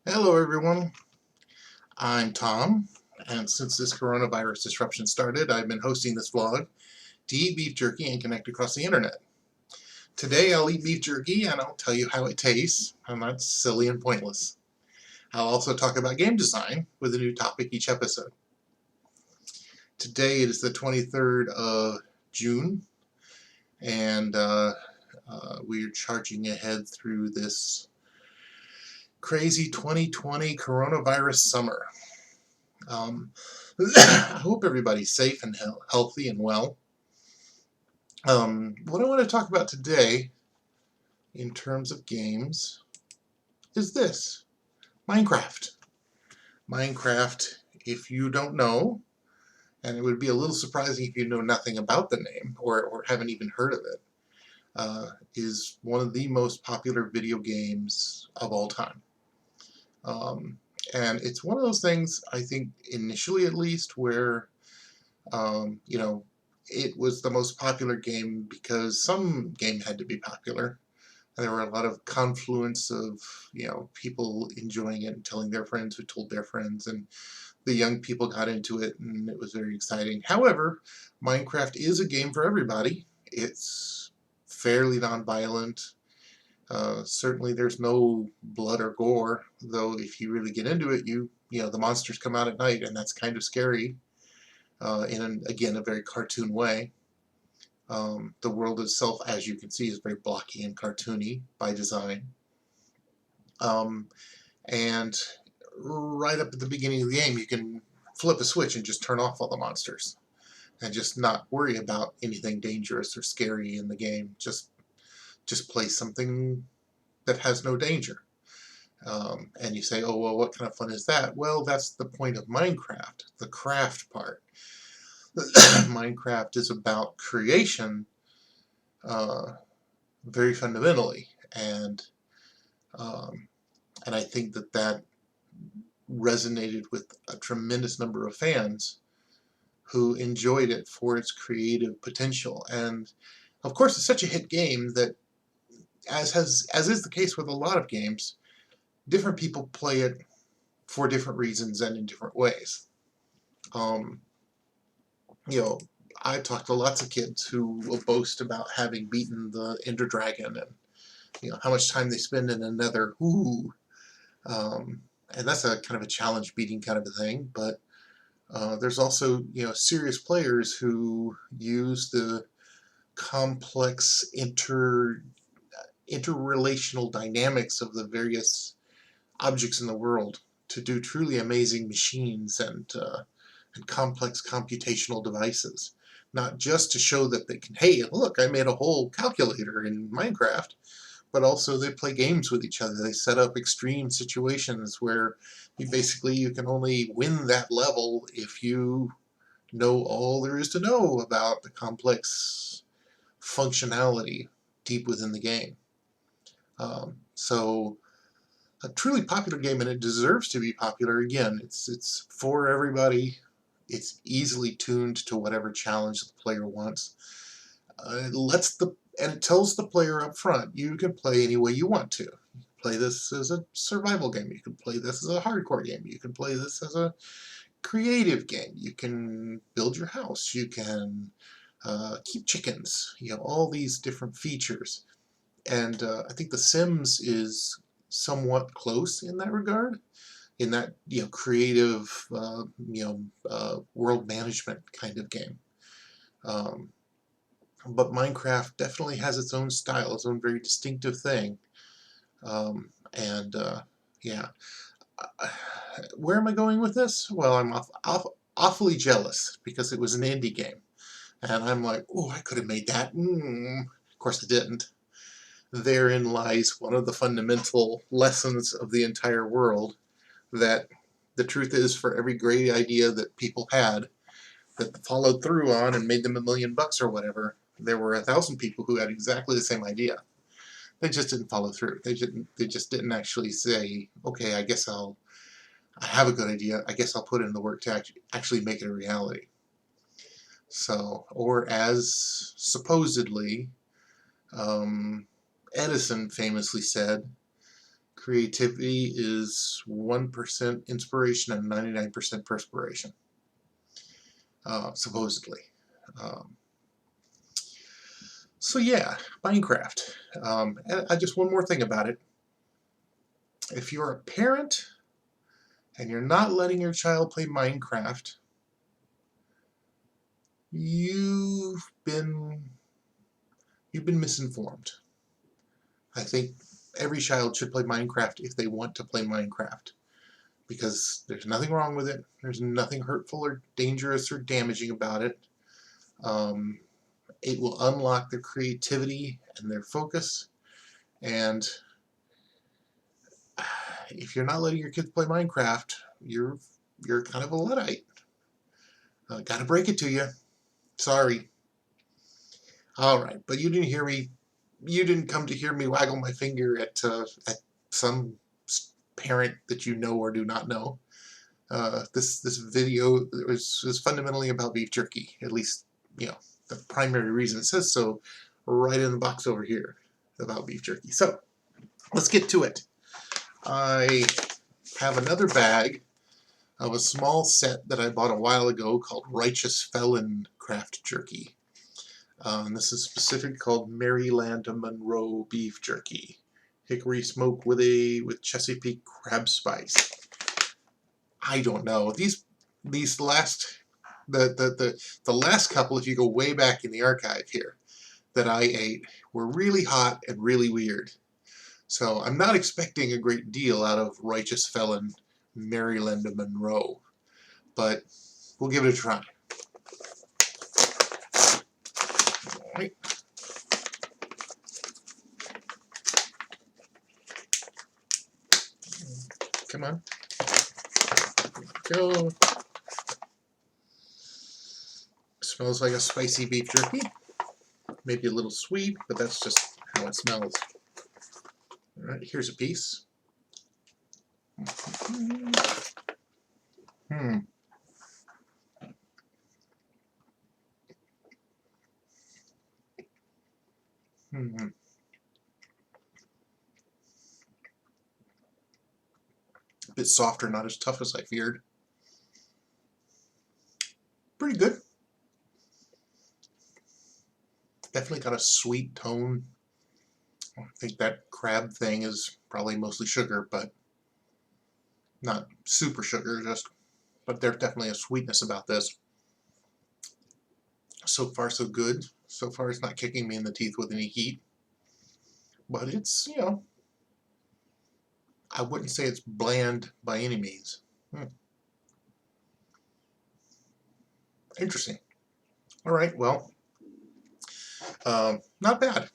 Hello everyone, I'm Tom, and since this coronavirus disruption started, I've been hosting this vlog to eat beef jerky and connect across the internet. Today I'll eat beef jerky and I'll tell you how it tastes, and that's silly and pointless. I'll also talk about game design with a new topic each episode. Today it is the 23rd of June, and we're charging ahead through this crazy 2020 coronavirus summer. I hope everybody's safe and healthy and well. What I want to talk about today in terms of games is this: Minecraft. Minecraft, if you don't know, and it would be a little surprising if you know nothing about the name or haven't even heard of it, is one of the most popular video games of all time. And it's one of those things, I think, initially at least, where it was the most popular game because some game had to be popular. And there were a lot of confluence of, people enjoying it and telling their friends who told their friends, and the young people got into it, and it was very exciting. However, Minecraft is a game for everybody. It's fairly non-violent. Certainly there's no blood or gore, though if you really get into it, the monsters come out at night, and that's kind of scary. Again, a very cartoon way. The world itself, as you can see, is very blocky and cartoony by design. And right up at the beginning of the game, you can flip a switch and just turn off all the monsters and just not worry about anything dangerous or scary in the game. Just play something that has no danger. And you say, oh, well, what kind of fun is that? Well, that's the point of Minecraft, the craft part. Minecraft is about creation very fundamentally, and I think that resonated with a tremendous number of fans who enjoyed it for its creative potential. And of course, it's such a hit game that, as is the case with a lot of games, different people play it for different reasons and in different ways. I talked to lots of kids who will boast about having beaten the Ender Dragon, and how much time they spend in another. Ooh, and that's a kind of a challenge beating kind of a thing. But there's also serious players who use the complex interrelational dynamics of the various objects in the world to do truly amazing machines and complex computational devices. Not just to show that they can, hey, look, I made a whole calculator in Minecraft, but also they play games with each other. They set up extreme situations where you can only win that level if you know all there is to know about the complex functionality deep within the game. So a truly popular game, and it deserves to be popular. Again, it's for everybody. It's easily tuned to whatever challenge the player wants. It tells the player up front, you can play any way you want to. You can play this as a survival game. You can play this as a hardcore game. You can play this as a creative game. You can build your house. You can keep chickens. All these different features. And I think The Sims is somewhat close in that regard, in that creative world management kind of game. But Minecraft definitely has its own style, its own very distinctive thing. Yeah, where am I going with this? Well, I'm awfully jealous because it was an indie game, and I'm like, oh, I could have made that. Of course, I didn't. Therein lies one of the fundamental lessons of the entire world, that the truth is, for every great idea that people had that followed through on and made them $1 million or whatever, there were 1,000 people who had exactly the same idea. They just didn't follow through. They just didn't actually say, okay, I have a good idea. I guess I'll put in the work to actually make it a reality. So, or as supposedly Edison famously said, creativity is 1% inspiration and 99% perspiration, supposedly. Um, so yeah, Minecraft. And just one more thing about it. If you're a parent and you're not letting your child play Minecraft, you've been misinformed. I think every child should play Minecraft if they want to play Minecraft, because there's nothing wrong with it. There's nothing hurtful or dangerous or damaging about it. It will unlock their creativity and their focus. And if you're not letting your kids play Minecraft, you're kind of a Luddite. Gotta break it to you. Sorry. All right, but you didn't hear me. You didn't come to hear me waggle my finger at some parent that you know or do not know. This video was fundamentally about beef jerky. At least, the primary reason it says so right in the box over here about beef jerky. So let's get to it. I have another bag of a small set that I bought a while ago called Righteous Felon Craft Jerky. And this is specifically called Maryland Monroe Beef Jerky. Hickory smoke with Chesapeake crab spice. I don't know. These last the last couple, if you go way back in the archive here, that I ate were really hot and really weird. So I'm not expecting a great deal out of Righteous Felon Maryland Monroe, but we'll give it a try. All right. Come on. Go. Smells like a spicy beef jerky. Maybe a little sweet, but that's just how it smells. All right, here's a piece. A bit softer, not as tough as I feared. Pretty good. Definitely got a sweet tone. I think that crab thing is probably mostly sugar, but not super sugar, but there's definitely a sweetness about this. So far so good. So far it's not kicking me in the teeth with any heat. But it's, I wouldn't say it's bland by any means. Interesting. All right, well, not bad.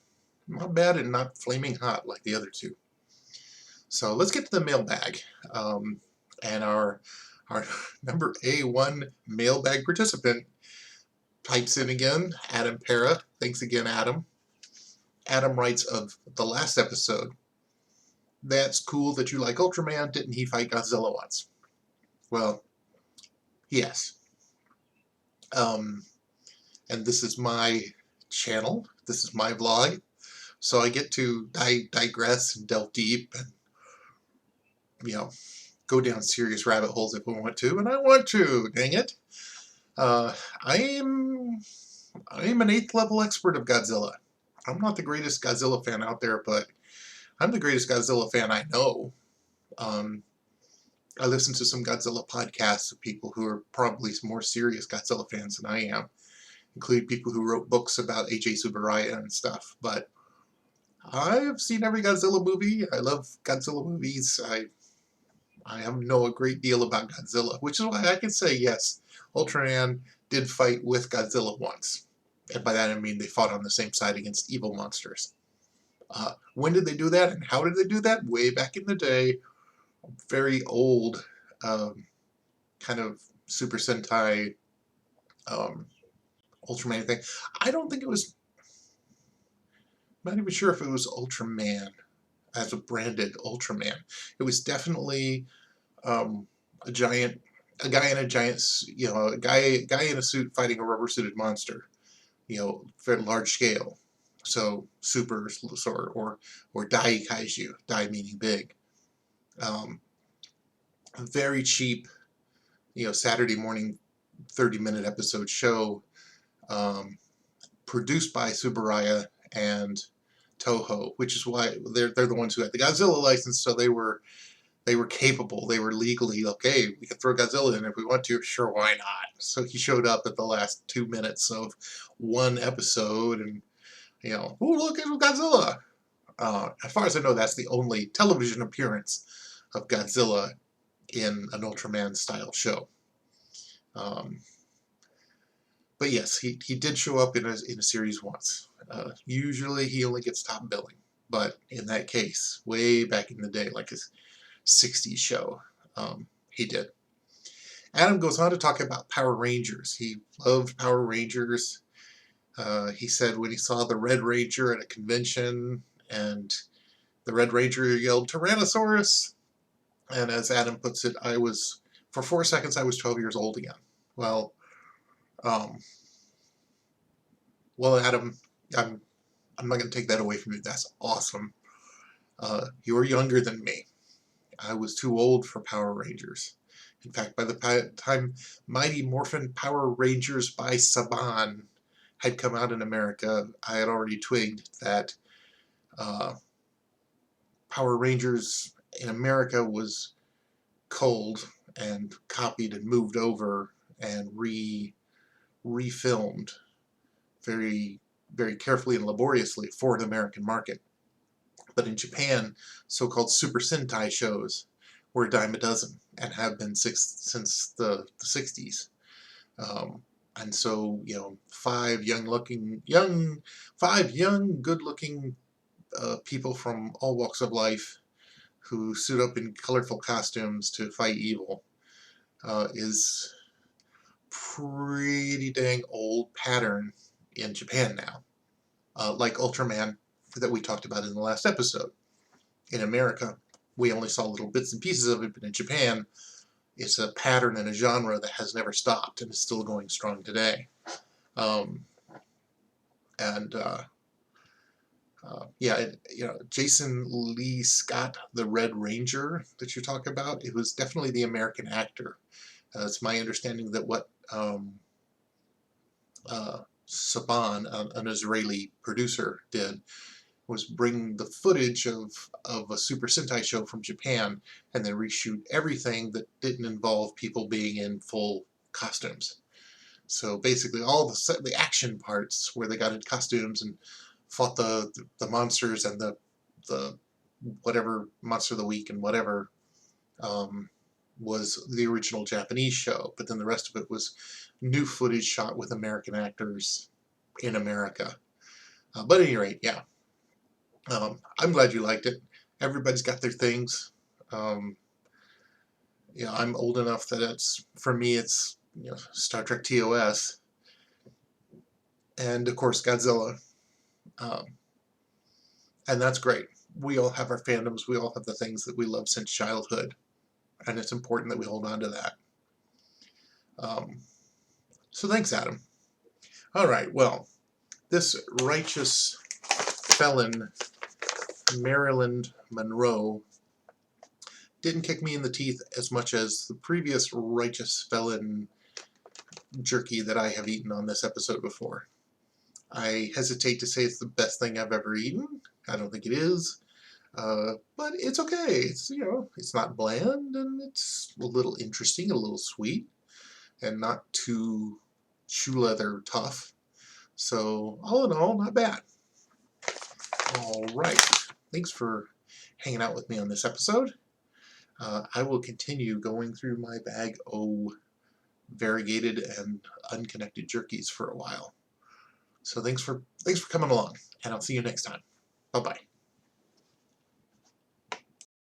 Not bad and not flaming hot like the other two. So let's get to the mailbag. And our number A1 mailbag participant types in again, Adam Para. Thanks again, Adam. Adam writes of the last episode, "That's cool that you like Ultraman. Didn't he fight Godzilla once?" Well, yes. And this is my channel. This is my vlog. So I get to digress and delve deep and, go down serious rabbit holes if we want to. And I want to, dang it. I am an 8th level expert of Godzilla. I'm not the greatest Godzilla fan out there, but I'm the greatest Godzilla fan I know. I listen to some Godzilla podcasts of people who are probably more serious Godzilla fans than I am, including people who wrote books about H.A. Tsuburaya and stuff. But I've seen every Godzilla movie. I love Godzilla movies. I know a great deal about Godzilla, which is why I can say, yes, Ultraman did fight with Godzilla once. And by that I mean they fought on the same side against evil monsters. When did they do that and how did they do that? Way back in the day. Very old kind of Super Sentai Ultraman thing. I don't think it was, not even sure if it was Ultraman as a branded Ultraman. It was definitely a guy in a giant, a guy in a suit fighting a rubber suited monster, very large scale. So super or Dai Kaiju, Dai meaning big. A very cheap, Saturday morning 30-minute episode show, produced by Subaraya and Toho, which is why they're the ones who had the Godzilla license, so they were capable. They were legally okay. We could throw Godzilla in if we want to. Sure, why not? So he showed up at the last 2 minutes of one episode, and oh, look at Godzilla. As far as I know, that's the only television appearance of Godzilla in an Ultraman-style show. But yes, he did show up in a series once. Usually he only gets top billing, but in that case, way back in the day, like his 60s show, he did. Adam goes on to talk about Power Rangers. He loved Power Rangers. He said when he saw the Red Ranger at a convention and the Red Ranger yelled Tyrannosaurus, and as Adam puts it, for 4 seconds I was 12 years old again. Well, Adam, I'm not going to take that away from you. That's awesome. You were younger than me. I was too old for Power Rangers. In fact, by the time Mighty Morphin Power Rangers by Saban had come out in America, I had already twigged that Power Rangers in America was culled and copied and moved over and refilmed very, very carefully and laboriously for an American market. But in Japan, so-called Super Sentai shows were a dime a dozen and have been since the 60s. And so, 5 young, good-looking people from all walks of life who suit up in colorful costumes to fight evil is pretty dang old pattern in Japan now. Like Ultraman that we talked about in the last episode. In America, we only saw little bits and pieces of it, but in Japan, it's a pattern and a genre that has never stopped and is still going strong today. Jason Lee Scott, the Red Ranger that you talk about, it was definitely the American actor. It's my understanding that what Saban, an Israeli producer, did was bring the footage of a Super Sentai show from Japan and then reshoot everything that didn't involve people being in full costumes. So basically all the action parts where they got in costumes and fought the monsters and the whatever monster of the week and whatever was the original Japanese show, but then the rest of it was new footage shot with American actors in America. But at any rate, yeah. I'm glad you liked it. Everybody's got their things. I'm old enough that for me it's Star Trek TOS, and of course Godzilla, and that's great. We all have our fandoms. We all have the things that we love since childhood, and it's important that we hold on to that. So thanks, Adam. All right, well, this righteous felon, Marilyn Monroe, didn't kick me in the teeth as much as the previous righteous felon jerky that I have eaten on this episode before. I hesitate to say it's the best thing I've ever eaten. I don't think it is. But it's okay. It's, it's not bland, and it's a little interesting, a little sweet, and not too shoe leather tough. So, all in all, not bad. All right. Thanks for hanging out with me on this episode. I will continue going through my bag of variegated and unconnected jerkies for a while. So thanks for coming along, and I'll see you next time. Bye-bye.